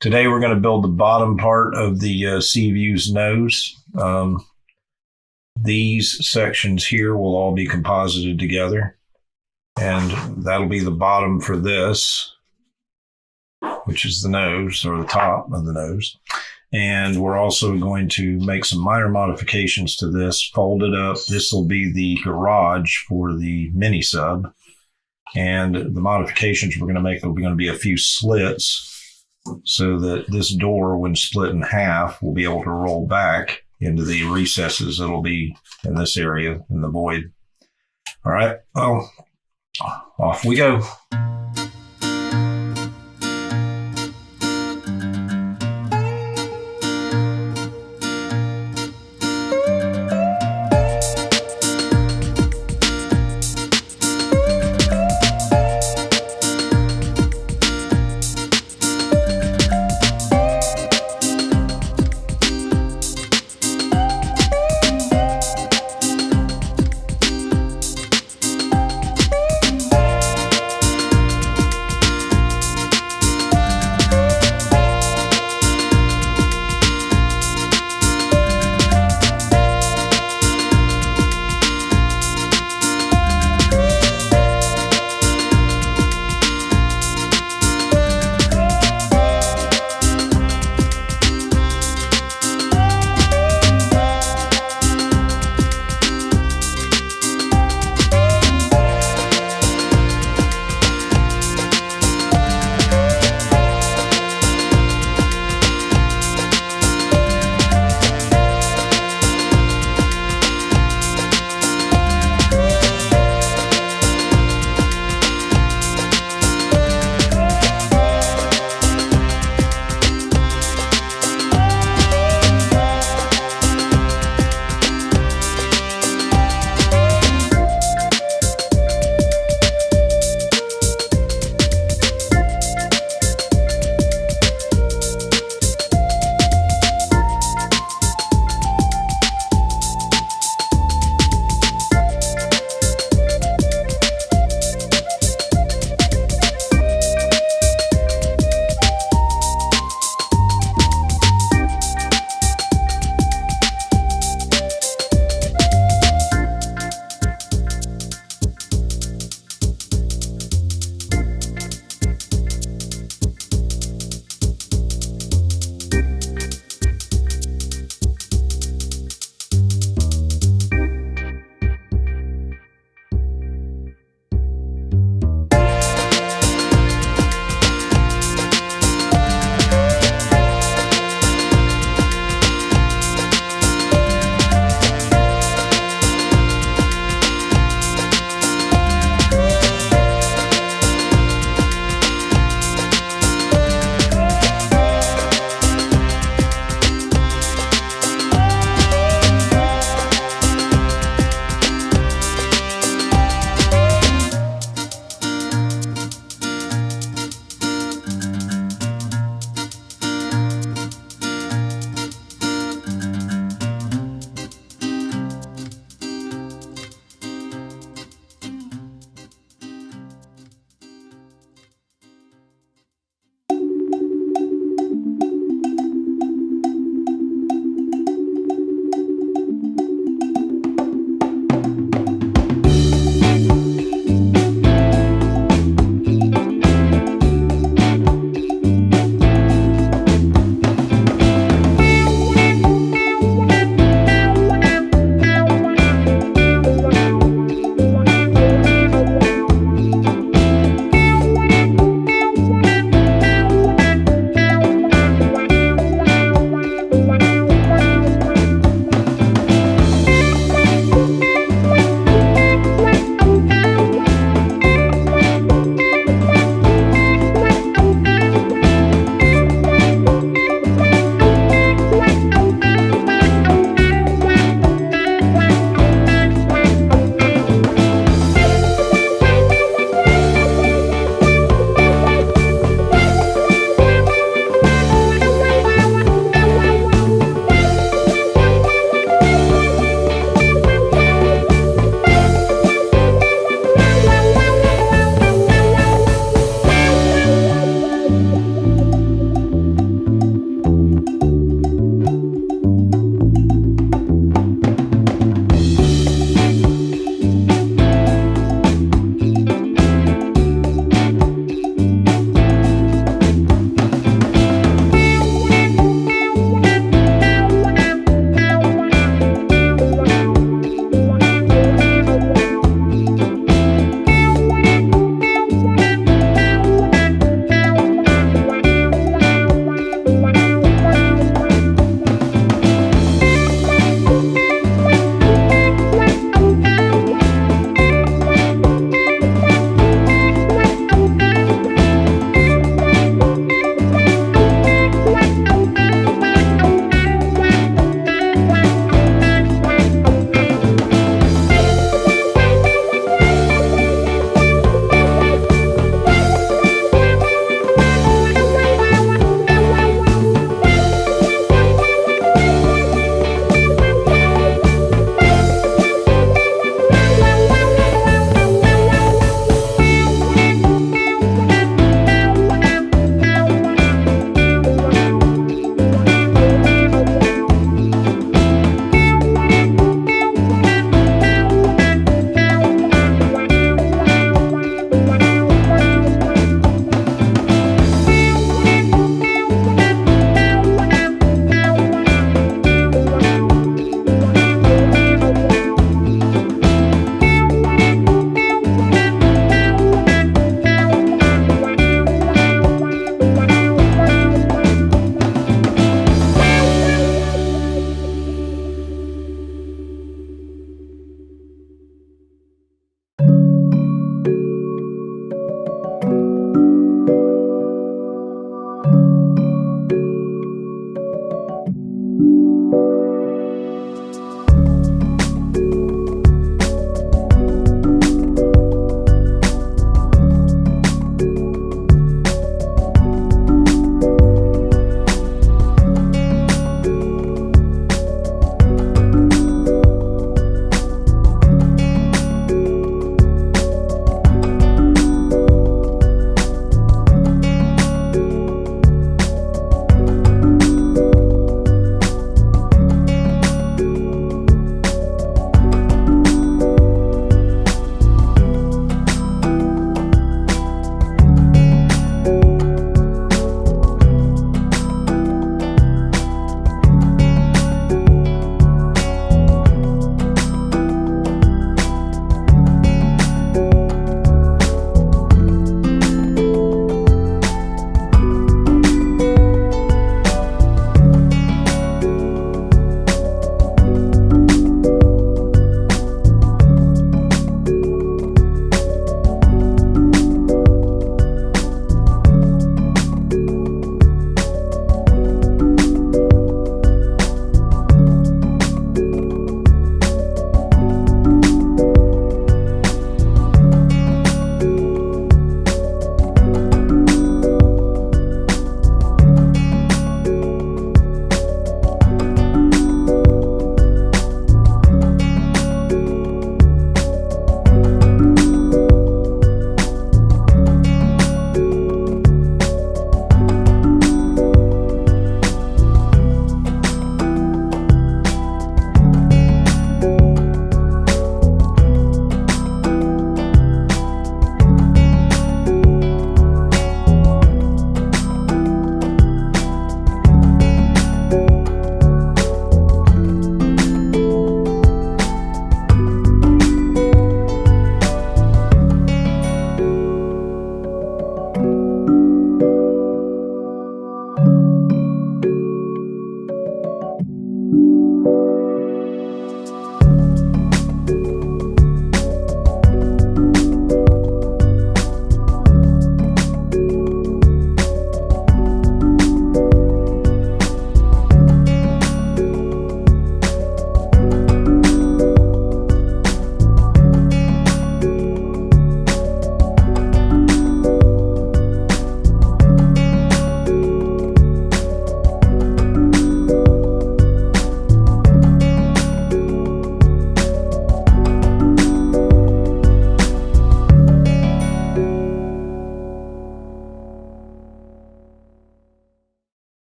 Today we're going to build the bottom part of the Seaview's nose. These sections here will all be composited together, and that'll be the bottom for this, which is the nose, or the top of the nose. And we're also going to make some minor modifications to this, fold it up. This will be the garage for the mini sub. And the modifications we're going to make will be going to be a few slits so that this door, when split in half, will be able to roll back into the recesses that'll be in this area in the void. All right, well, off we go.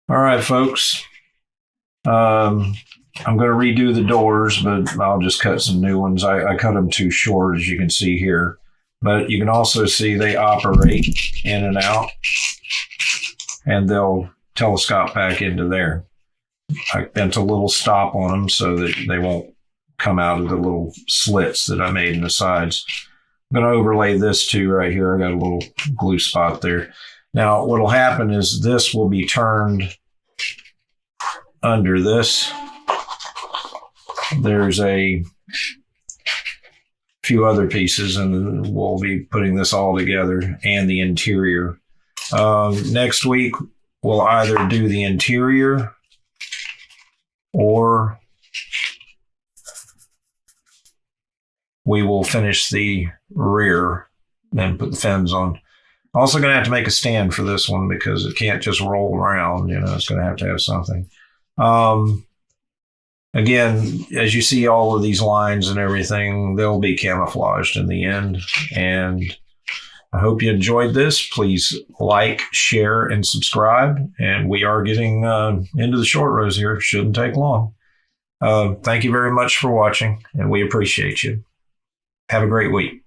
All right, folks. I'm going to redo the doors, but I'll just cut some new ones. I cut them too short, as you can see here. But you can also see they operate in and out, and they'll telescope back into there. I bent a little stop on them so that they won't come out of the little slits that I made in the sides. I'm going to overlay this too right here. I got a little glue spot there. Now, what will happen is this will be turned under this. There's a few other pieces, and we'll be putting this all together and the interior. Next week, we'll either do the interior or we will finish the rear and put the fins on. Also going to have to make a stand for this one because it can't just roll around. You know, it's going to have something. Again, as you see all of these lines and everything, they'll be camouflaged in the end. And I hope you enjoyed this. Please like, share, and subscribe. And we are getting into the short rows here. Shouldn't take long. Thank you very much for watching, and we appreciate you. Have a great week.